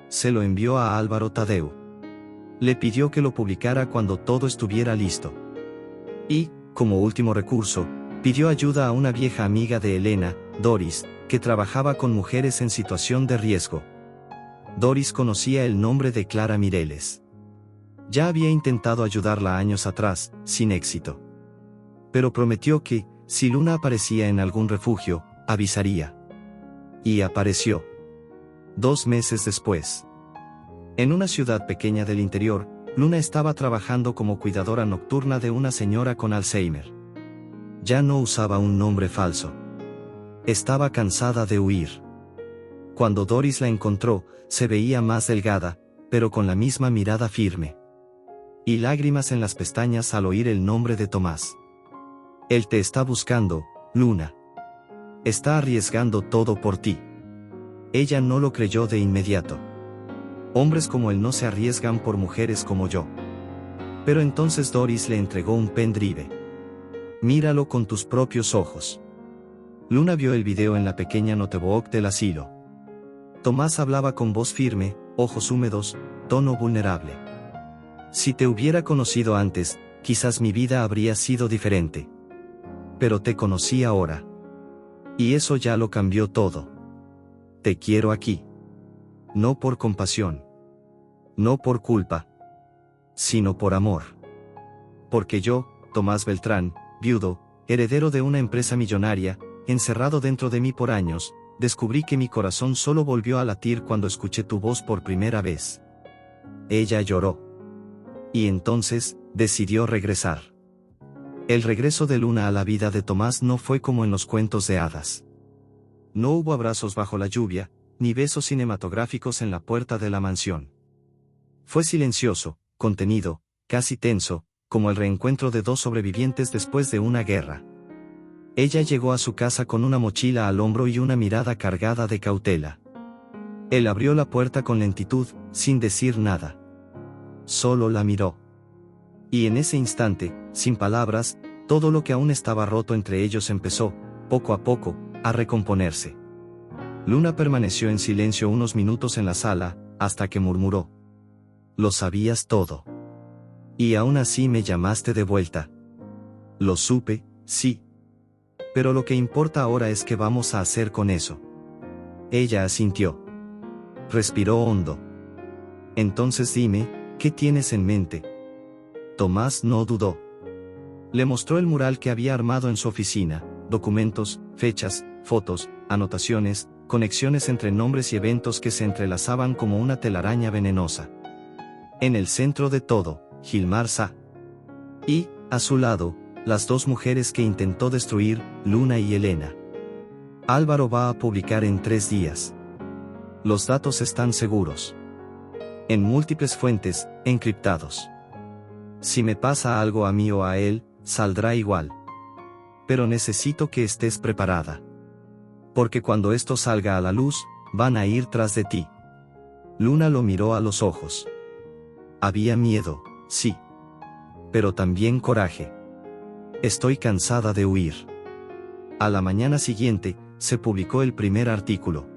Se lo envió a Álvaro Tadeu. Le pidió que lo publicara cuando todo estuviera listo. Y, como último recurso, pidió ayuda a una vieja amiga de Elena, Doris, que trabajaba con mujeres en situación de riesgo. Doris conocía el nombre de Clara Mireles. Ya había intentado ayudarla años atrás, sin éxito. Pero prometió que, si Luna aparecía en algún refugio, avisaría. Y apareció. 2 meses después. En una ciudad pequeña del interior, Luna estaba trabajando como cuidadora nocturna de una señora con Alzheimer. Ya no usaba un nombre falso. Estaba cansada de huir. Cuando Doris la encontró, se veía más delgada, pero con la misma mirada firme. Y lágrimas en las pestañas al oír el nombre de Tomás. Él te está buscando, Luna. Está arriesgando todo por ti. Ella no lo creyó de inmediato. Hombres como él no se arriesgan por mujeres como yo. Pero entonces Doris le entregó un pendrive. Míralo con tus propios ojos. Luna vio el video en la pequeña notebook del asilo. Tomás hablaba con voz firme, ojos húmedos, tono vulnerable. Si te hubiera conocido antes, quizás mi vida habría sido diferente. Pero te conocí ahora. Y eso ya lo cambió todo. Te quiero aquí. No por compasión. No por culpa. Sino por amor. Porque yo, Tomás Beltrán, viudo, heredero de una empresa millonaria, encerrado dentro de mí por años, descubrí que mi corazón solo volvió a latir cuando escuché tu voz por primera vez. Ella lloró. Y entonces, decidió regresar. El regreso de Luna a la vida de Tomás no fue como en los cuentos de hadas. No hubo abrazos bajo la lluvia, ni besos cinematográficos en la puerta de la mansión. Fue silencioso, contenido, casi tenso, como el reencuentro de 2 sobrevivientes después de una guerra. Ella llegó a su casa con una mochila al hombro y una mirada cargada de cautela. Él abrió la puerta con lentitud, sin decir nada. Solo la miró. Y en ese instante, sin palabras, todo lo que aún estaba roto entre ellos empezó, poco a poco, a recomponerse. Luna permaneció en silencio unos minutos en la sala, hasta que murmuró. Lo sabías todo. Y aún así me llamaste de vuelta. Lo supe, sí. Pero lo que importa ahora es qué vamos a hacer con eso. Ella asintió. Respiró hondo. Entonces dime, ¿qué tienes en mente? Tomás no dudó. Le mostró el mural que había armado en su oficina, documentos, fechas, fotos, anotaciones, conexiones entre nombres y eventos que se entrelazaban como una telaraña venenosa. En el centro de todo, Gilmar Sá. Y, a su lado, las dos mujeres que intentó destruir, Luna y Elena. Álvaro va a publicar en 3 días. Los datos están seguros. En múltiples fuentes, encriptados. Si me pasa algo a mí o a él, saldrá igual. Pero necesito que estés preparada. Porque cuando esto salga a la luz, van a ir tras de ti. Luna lo miró a los ojos. Había miedo, sí. Pero también coraje. Estoy cansada de huir. A la mañana siguiente, se publicó el primer artículo.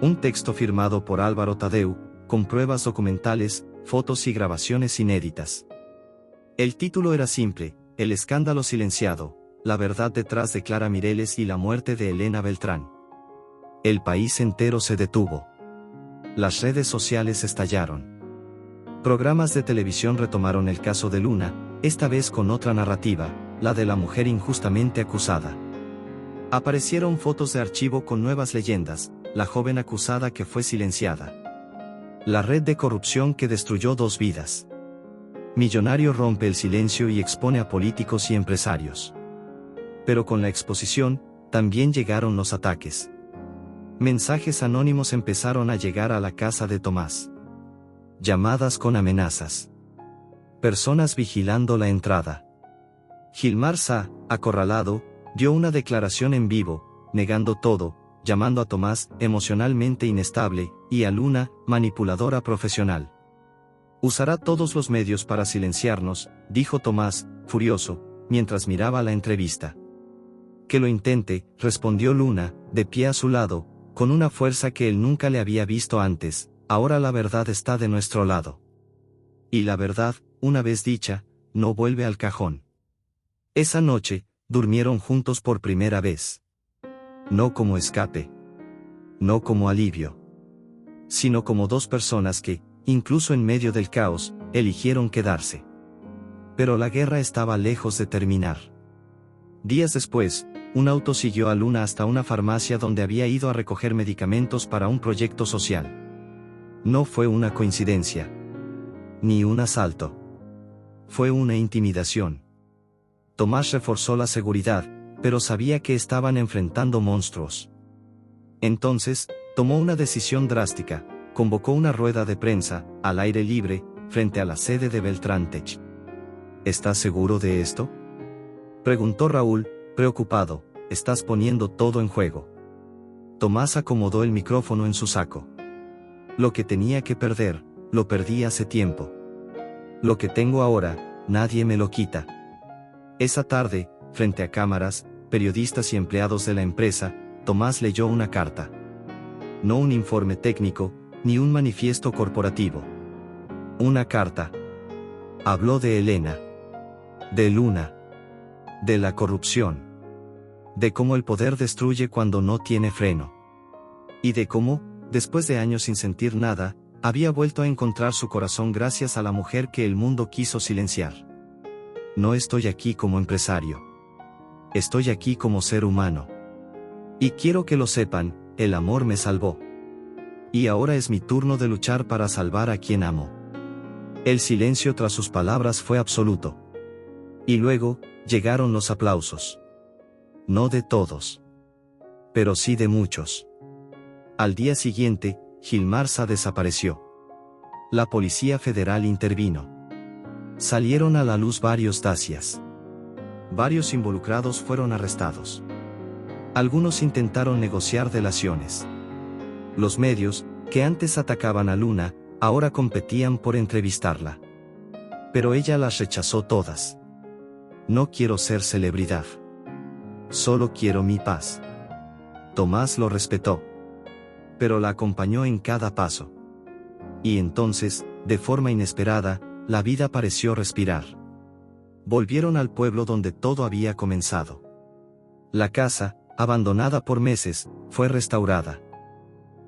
Un texto firmado por Álvaro Tadeu, con pruebas documentales, fotos y grabaciones inéditas. El título era simple: El escándalo silenciado, la verdad detrás de Clara Mireles y la muerte de Elena Beltrán. El país entero se detuvo. Las redes sociales estallaron. Programas de televisión retomaron el caso de Luna, esta vez con otra narrativa, la de la mujer injustamente acusada. Aparecieron fotos de archivo con nuevas leyendas: la joven acusada que fue silenciada. La red de corrupción que destruyó 2 vidas. Millonario rompe el silencio y expone a políticos y empresarios. Pero con la exposición, también llegaron los ataques. Mensajes anónimos empezaron a llegar a la casa de Tomás. Llamadas con amenazas. Personas vigilando la entrada. Gilmar Sá, acorralado, dio una declaración en vivo, negando todo, llamando a Tomás emocionalmente inestable, y a Luna, manipuladora profesional. Usará todos los medios para silenciarnos, dijo Tomás, furioso, mientras miraba la entrevista. Que lo intente, respondió Luna, de pie a su lado, con una fuerza que él nunca le había visto antes. Ahora la verdad está de nuestro lado. Y la verdad, una vez dicha, no vuelve al cajón. Esa noche, durmieron juntos por primera vez. No como escape. No como alivio. Sino como 2 personas que, incluso en medio del caos, eligieron quedarse. Pero la guerra estaba lejos de terminar. Días después, un auto siguió a Luna hasta una farmacia donde había ido a recoger medicamentos para un proyecto social. No fue una coincidencia. Ni un asalto. Fue una intimidación. Tomás reforzó la seguridad, pero sabía que estaban enfrentando monstruos. Entonces, tomó una decisión drástica: convocó una rueda de prensa, al aire libre, frente a la sede de Beltrán Tech. ¿Estás seguro de esto?, preguntó Raúl, preocupado. Estás poniendo todo en juego. Tomás acomodó el micrófono en su saco. Lo que tenía que perder, lo perdí hace tiempo. Lo que tengo ahora, nadie me lo quita. Esa tarde, frente a cámaras, periodistas y empleados de la empresa, Tomás leyó una carta. No un informe técnico, ni un manifiesto corporativo. Una carta. Habló de Elena. De Luna. De la corrupción. De cómo el poder destruye cuando no tiene freno. Y de cómo, después de años sin sentir nada, había vuelto a encontrar su corazón gracias a la mujer que el mundo quiso silenciar. No estoy aquí como empresario. Estoy aquí como ser humano. Y quiero que lo sepan, el amor me salvó. Y ahora es mi turno de luchar para salvar a quien amo. El silencio tras sus palabras fue absoluto. Y luego, llegaron los aplausos. No de todos. Pero sí de muchos. Al día siguiente, Gilmar Sá desapareció. La Policía Federal intervino. Salieron a la luz varios dacias. Varios involucrados fueron arrestados. Algunos intentaron negociar delaciones. Los medios, que antes atacaban a Luna, ahora competían por entrevistarla. Pero ella las rechazó todas. No quiero ser celebridad. Solo quiero mi paz. Tomás lo respetó. Pero la acompañó en cada paso. Y entonces, de forma inesperada, la vida pareció respirar. Volvieron al pueblo donde todo había comenzado. La casa, abandonada por meses, fue restaurada.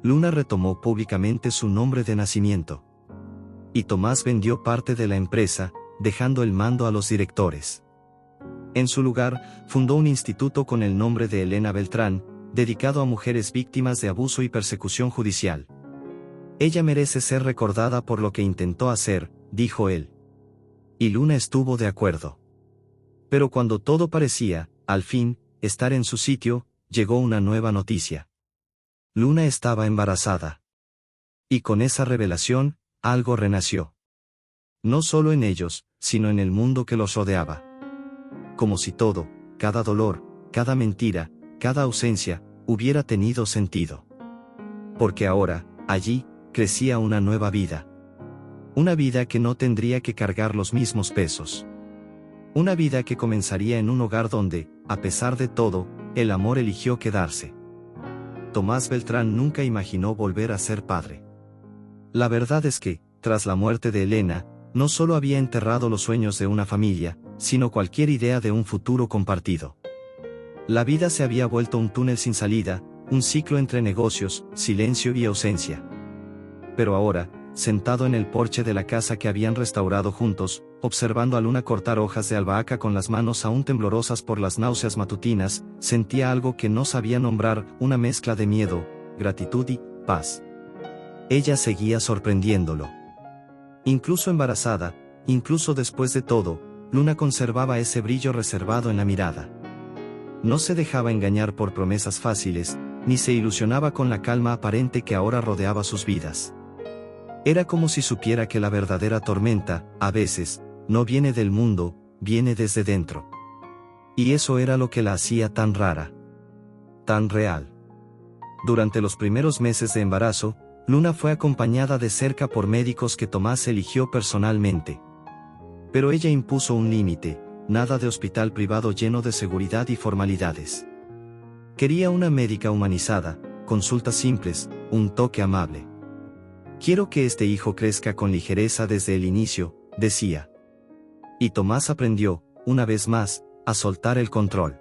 Luna retomó públicamente su nombre de nacimiento. Y Tomás vendió parte de la empresa, dejando el mando a los directores. En su lugar, fundó un instituto con el nombre de Elena Beltrán, dedicado a mujeres víctimas de abuso y persecución judicial. Ella merece ser recordada por lo que intentó hacer, dijo él. Y Luna estuvo de acuerdo. Pero cuando todo parecía, al fin, estar en su sitio, llegó una nueva noticia. Luna estaba embarazada. Y con esa revelación, algo renació. No solo en ellos, sino en el mundo que los rodeaba. Como si todo, cada dolor, cada mentira, cada ausencia, hubiera tenido sentido. Porque ahora, allí, crecía una nueva vida. Una vida que no tendría que cargar los mismos pesos. Una vida que comenzaría en un hogar donde, a pesar de todo, el amor eligió quedarse. Tomás Beltrán nunca imaginó volver a ser padre. La verdad es que, tras la muerte de Elena, no solo había enterrado los sueños de una familia, sino cualquier idea de un futuro compartido. La vida se había vuelto un túnel sin salida, un ciclo entre negocios, silencio y ausencia. Pero ahora, sentado en el porche de la casa que habían restaurado juntos, observando a Luna cortar hojas de albahaca con las manos aún temblorosas por las náuseas matutinas, sentía algo que no sabía nombrar, una mezcla de miedo, gratitud y paz. Ella seguía sorprendiéndolo. Incluso embarazada, incluso después de todo, Luna conservaba ese brillo reservado en la mirada. No se dejaba engañar por promesas fáciles, ni se ilusionaba con la calma aparente que ahora rodeaba sus vidas. Era como si supiera que la verdadera tormenta, a veces, no viene del mundo, viene desde dentro. Y eso era lo que la hacía tan rara. Tan real. Durante los primeros meses de embarazo, Luna fue acompañada de cerca por médicos que Tomás eligió personalmente. Pero ella impuso un límite, nada de hospital privado lleno de seguridad y formalidades. Quería una médica humanizada, consultas simples, un toque amable. Quiero que este hijo crezca con ligereza desde el inicio, decía. Y Tomás aprendió, una vez más, a soltar el control.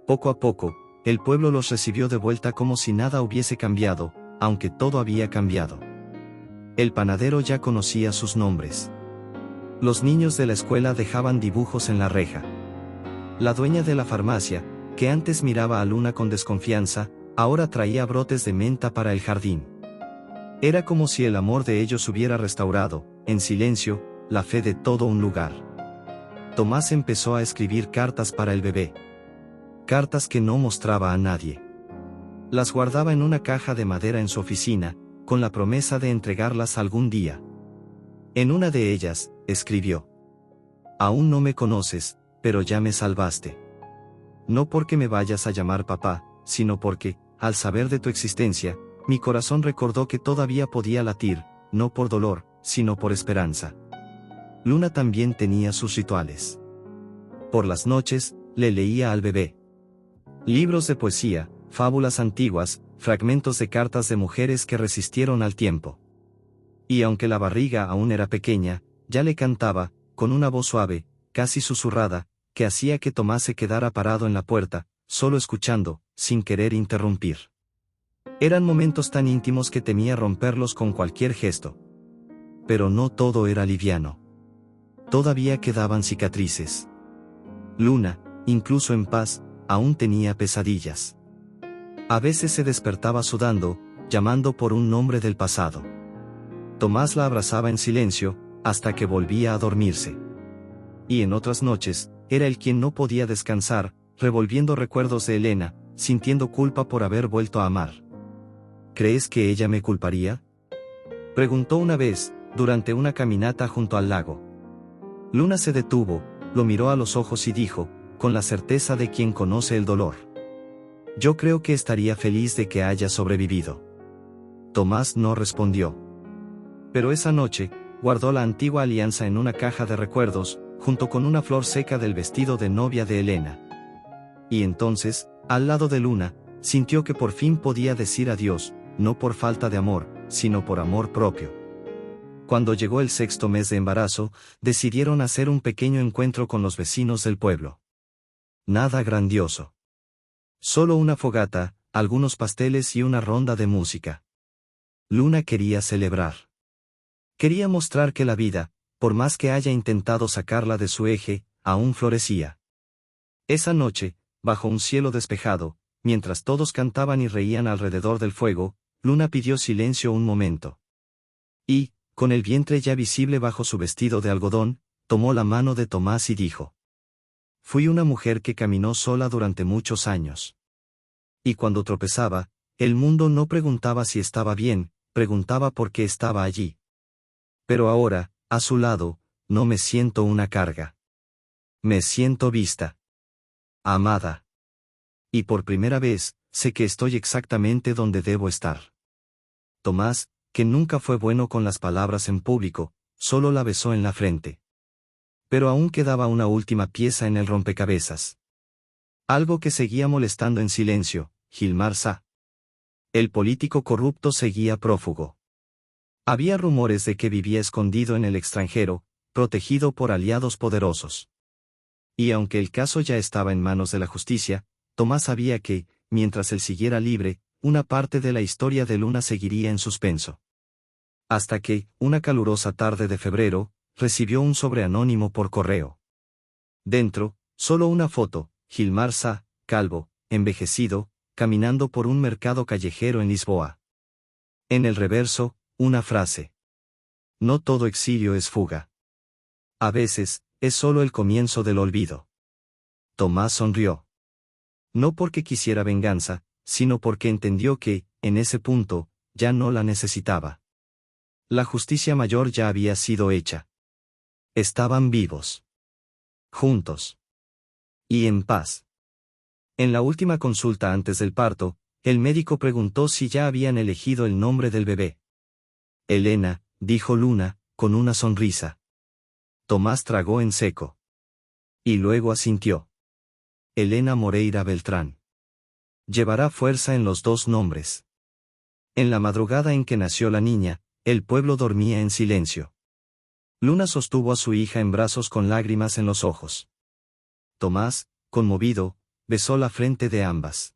Poco a poco, el pueblo los recibió de vuelta como si nada hubiese cambiado, aunque todo había cambiado. El panadero ya conocía sus nombres. Los niños de la escuela dejaban dibujos en la reja. La dueña de la farmacia, que antes miraba a Luna con desconfianza, ahora traía brotes de menta para el jardín. Era como si el amor de ellos hubiera restaurado, en silencio, la fe de todo un lugar. Tomás empezó a escribir cartas para el bebé. Cartas que no mostraba a nadie. Las guardaba en una caja de madera en su oficina, con la promesa de entregarlas algún día. En una de ellas, escribió: «Aún no me conoces, pero ya me salvaste. No porque me vayas a llamar papá, sino porque, al saber de tu existencia, mi corazón recordó que todavía podía latir, no por dolor, sino por esperanza». Luna también tenía sus rituales. Por las noches, le leía al bebé libros de poesía, fábulas antiguas, fragmentos de cartas de mujeres que resistieron al tiempo. Y aunque la barriga aún era pequeña, ya le cantaba, con una voz suave, casi susurrada, que hacía que Tomás se quedara parado en la puerta, solo escuchando, sin querer interrumpir. Eran momentos tan íntimos que temía romperlos con cualquier gesto. Pero no todo era liviano. Todavía quedaban cicatrices. Luna, incluso en paz, aún tenía pesadillas. A veces se despertaba sudando, llamando por un nombre del pasado. Tomás la abrazaba en silencio, hasta que volvía a dormirse. Y en otras noches, era él quien no podía descansar, revolviendo recuerdos de Elena, sintiendo culpa por haber vuelto a amar. ¿Crees que ella me culparía?, preguntó una vez, durante una caminata junto al lago. Luna se detuvo, lo miró a los ojos y dijo, con la certeza de quien conoce el dolor: «Yo creo que estaría feliz de que haya sobrevivido». Tomás no respondió. Pero esa noche, guardó la antigua alianza en una caja de recuerdos, junto con una flor seca del vestido de novia de Elena. Y entonces, al lado de Luna, sintió que por fin podía decir adiós, no por falta de amor, sino por amor propio. Cuando llegó el 6º mes de embarazo, decidieron hacer un pequeño encuentro con los vecinos del pueblo. Nada grandioso. Solo una fogata, algunos pasteles y una ronda de música. Luna quería celebrar. Quería mostrar que la vida, por más que haya intentado sacarla de su eje, aún florecía. Esa noche, bajo un cielo despejado, mientras todos cantaban y reían alrededor del fuego, Luna pidió silencio un momento. Y, con el vientre ya visible bajo su vestido de algodón, tomó la mano de Tomás y dijo: Fui una mujer que caminó sola durante muchos años. Y cuando tropezaba, el mundo no preguntaba si estaba bien, preguntaba por qué estaba allí. Pero ahora, a su lado, no me siento una carga. Me siento vista. Amada. Y por primera vez, sé que estoy exactamente donde debo estar. Tomás, que nunca fue bueno con las palabras en público, solo la besó en la frente. Pero aún quedaba una última pieza en el rompecabezas. Algo que seguía molestando en silencio, Gilmar Sá. El político corrupto seguía prófugo. Había rumores de que vivía escondido en el extranjero, protegido por aliados poderosos. Y aunque el caso ya estaba en manos de la justicia, Tomás sabía que, mientras él siguiera libre, una parte de la historia de Luna seguiría en suspenso. Hasta que, una calurosa tarde de febrero, recibió un sobre anónimo por correo. Dentro, solo una foto, Gilmar Sá, calvo, envejecido, caminando por un mercado callejero en Lisboa. En el reverso, una frase. No todo exilio es fuga. A veces, es solo el comienzo del olvido. Tomás sonrió. No porque quisiera venganza, sino porque entendió que, en ese punto, ya no la necesitaba. La justicia mayor ya había sido hecha. Estaban vivos. Juntos. Y en paz. En la última consulta antes del parto, el médico preguntó si ya habían elegido el nombre del bebé. Elena, dijo Luna, con una sonrisa. Tomás tragó en seco. Y luego asintió. Elena Moreira Beltrán. Llevará fuerza en los dos nombres. En la madrugada en que nació la niña, el pueblo dormía en silencio. Luna sostuvo a su hija en brazos con lágrimas en los ojos. Tomás, conmovido, besó la frente de ambas.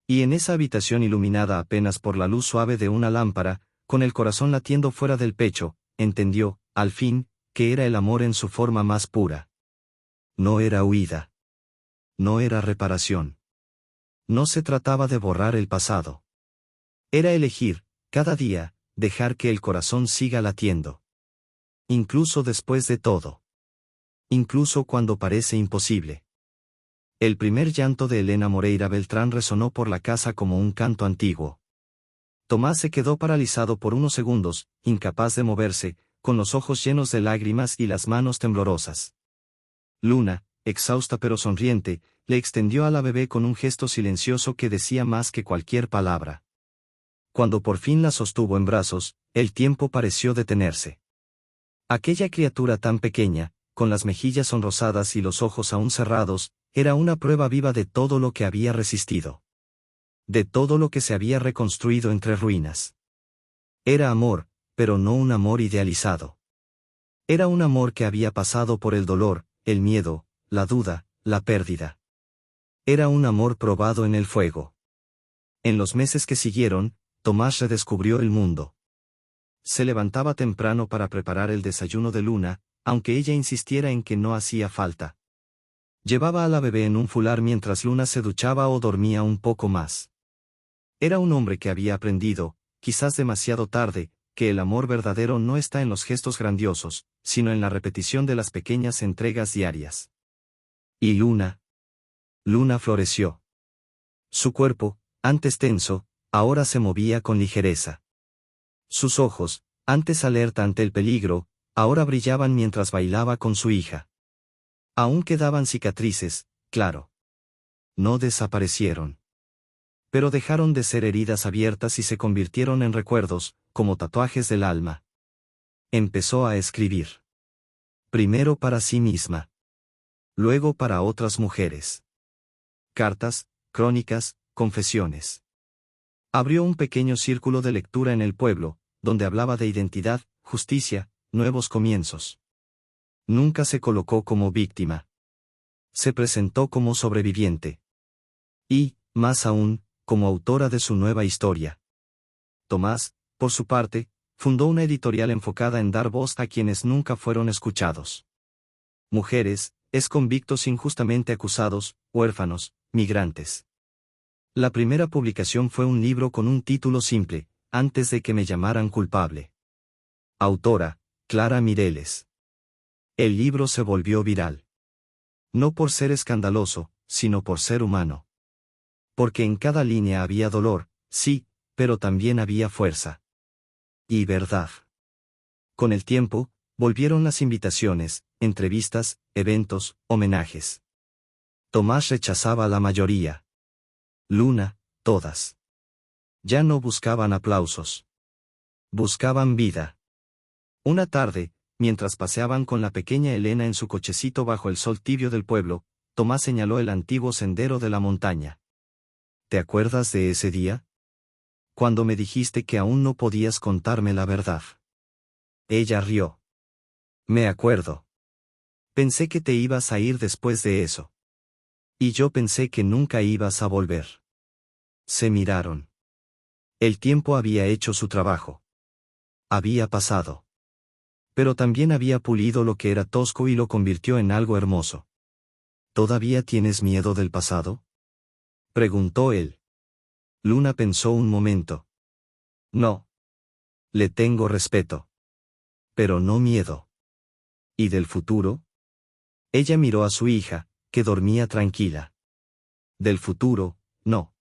Y en esa habitación iluminada apenas por la luz suave de una lámpara, con el corazón latiendo fuera del pecho, entendió, al fin, que era el amor en su forma más pura. No era huida. No era reparación. No se trataba de borrar el pasado. Era elegir, cada día, dejar que el corazón siga latiendo. Incluso después de todo. Incluso cuando parece imposible. El primer llanto de Elena Moreira Beltrán resonó por la casa como un canto antiguo. Tomás se quedó paralizado por unos segundos, incapaz de moverse, con los ojos llenos de lágrimas y las manos temblorosas. Luna, exhausta pero sonriente, le extendió a la bebé con un gesto silencioso que decía más que cualquier palabra. Cuando por fin la sostuvo en brazos, el tiempo pareció detenerse. Aquella criatura tan pequeña, con las mejillas sonrosadas y los ojos aún cerrados, era una prueba viva de todo lo que había resistido. De todo lo que se había reconstruido entre ruinas. Era amor, pero no un amor idealizado. Era un amor que había pasado por el dolor, el miedo, la duda, la pérdida. Era un amor probado en el fuego. En los meses que siguieron, Tomás redescubrió el mundo. Se levantaba temprano para preparar el desayuno de Luna, aunque ella insistiera en que no hacía falta. Llevaba a la bebé en un fular mientras Luna se duchaba o dormía un poco más. Era un hombre que había aprendido, quizás demasiado tarde, que el amor verdadero no está en los gestos grandiosos, sino en la repetición de las pequeñas entregas diarias. Y Luna. Luna floreció. Su cuerpo, antes tenso, ahora se movía con ligereza. Sus ojos, antes alerta ante el peligro, ahora brillaban mientras bailaba con su hija. Aún quedaban cicatrices, claro. No desaparecieron. Pero dejaron de ser heridas abiertas y se convirtieron en recuerdos, como tatuajes del alma. Empezó a escribir. Primero para sí misma. Luego para otras mujeres. Cartas, crónicas, confesiones. Abrió un pequeño círculo de lectura en el pueblo, donde hablaba de identidad, justicia, nuevos comienzos. Nunca se colocó como víctima. Se presentó como sobreviviente. Y, más aún, como autora de su nueva historia. Tomás, por su parte, fundó una editorial enfocada en dar voz a quienes nunca fueron escuchados. Mujeres, exconvictos injustamente acusados, huérfanos, migrantes. La primera publicación fue un libro con un título simple, Antes de que me llamaran culpable. Autora, Clara Mireles. El libro se volvió viral. No por ser escandaloso, sino por ser humano. Porque en cada línea había dolor, sí, pero también había fuerza. Y verdad. Con el tiempo, volvieron las invitaciones, entrevistas, eventos, homenajes. Tomás rechazaba la mayoría. Luna, todas. Ya no buscaban aplausos. Buscaban vida. Una tarde, mientras paseaban con la pequeña Elena en su cochecito bajo el sol tibio del pueblo, Tomás señaló el antiguo sendero de la montaña. ¿Te acuerdas de ese día? Cuando me dijiste que aún no podías contarme la verdad. Ella rió. Me acuerdo. Pensé que te ibas a ir después de eso. Y yo pensé que nunca ibas a volver. Se miraron. El tiempo había hecho su trabajo. Había pasado. Pero también había pulido lo que era tosco y lo convirtió en algo hermoso. ¿Todavía tienes miedo del pasado? Preguntó él. Luna pensó un momento. No. Le tengo respeto. Pero no miedo. ¿Y del futuro? Ella miró a su hija, que dormía tranquila. Del futuro, no.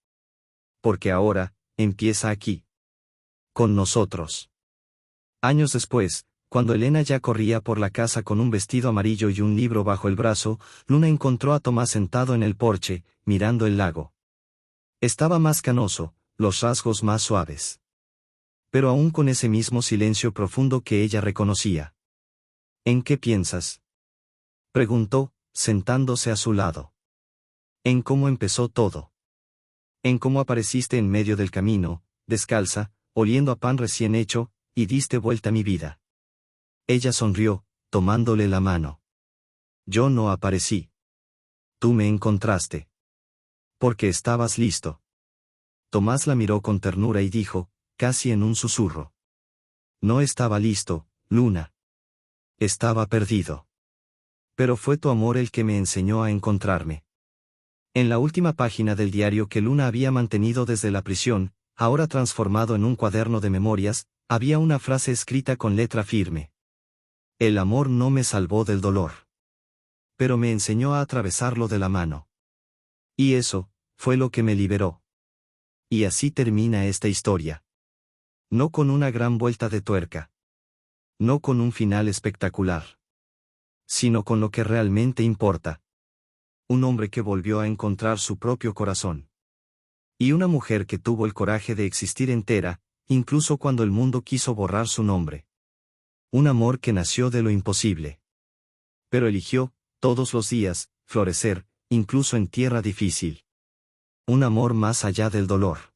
Porque ahora, empieza aquí. Con nosotros. Años después, cuando Elena ya corría por la casa con un vestido amarillo y un libro bajo el brazo, Luna encontró a Tomás sentado en el porche, mirando el lago. Estaba más canoso, los rasgos más suaves. Pero aún con ese mismo silencio profundo que ella reconocía. ¿En qué piensas? Preguntó, sentándose a su lado. En cómo empezó todo. En cómo apareciste en medio del camino, descalza, oliendo a pan recién hecho, y diste vuelta a mi vida. Ella sonrió, tomándole la mano. Yo no aparecí. Tú me encontraste. Porque estabas listo. Tomás la miró con ternura y dijo, casi en un susurro. No estaba listo, Luna. Estaba perdido. Pero fue tu amor el que me enseñó a encontrarme. En la última página del diario que Luna había mantenido desde la prisión, ahora transformado en un cuaderno de memorias, había una frase escrita con letra firme. El amor no me salvó del dolor. Pero me enseñó a atravesarlo de la mano. Y eso, fue lo que me liberó. Y así termina esta historia. No con una gran vuelta de tuerca. No con un final espectacular. Sino con lo que realmente importa. Un hombre que volvió a encontrar su propio corazón. Y una mujer que tuvo el coraje de existir entera, incluso cuando el mundo quiso borrar su nombre. Un amor que nació de lo imposible. Pero eligió, todos los días, florecer, incluso en tierra difícil. Un amor más allá del dolor.